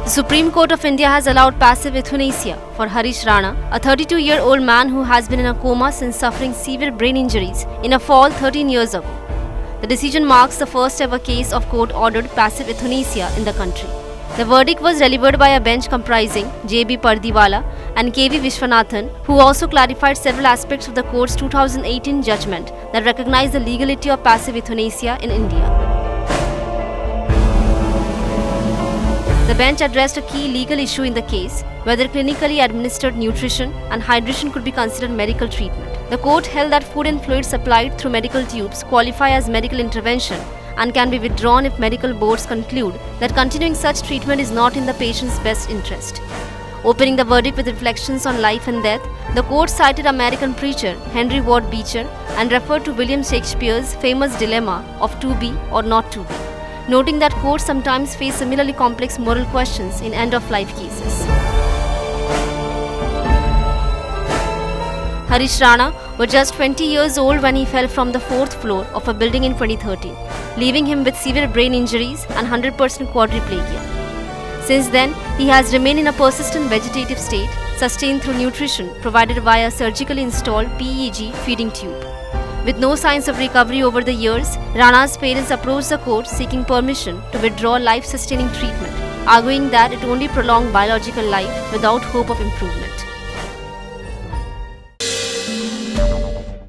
The Supreme Court of India has allowed passive euthanasia for Harish Rana, a 32-year-old man who has been in a coma since suffering severe brain injuries in a fall 13 years ago. The decision marks the first ever case of court-ordered passive euthanasia in the country. The verdict was delivered by a bench comprising J.B. Pardiwala and K.V. Vishwanathan, who also clarified several aspects of the court's 2018 judgment that recognized the legality of passive euthanasia in India. The bench addressed a key legal issue in the case, whether clinically administered nutrition and hydration could be considered medical treatment. The court held that food and fluids supplied through medical tubes qualify as medical intervention and can be withdrawn if medical boards conclude that continuing such treatment is not in the patient's best interest. Opening the verdict with reflections on life and death, the court cited American preacher Henry Ward Beecher and referred to William Shakespeare's famous dilemma of to be or not to be, noting that courts sometimes face similarly complex moral questions in end-of-life cases. Harish Rana was just 20 years old when he fell from the 4th floor of a building in 2013, leaving him with severe brain injuries and 100% quadriplegia. Since then, he has remained in a persistent vegetative state, sustained through nutrition provided via a surgically installed PEG feeding tube. With no signs of recovery over the years, Rana's parents approached the court seeking permission to withdraw life-sustaining treatment, arguing that it only prolonged biological life without hope of improvement.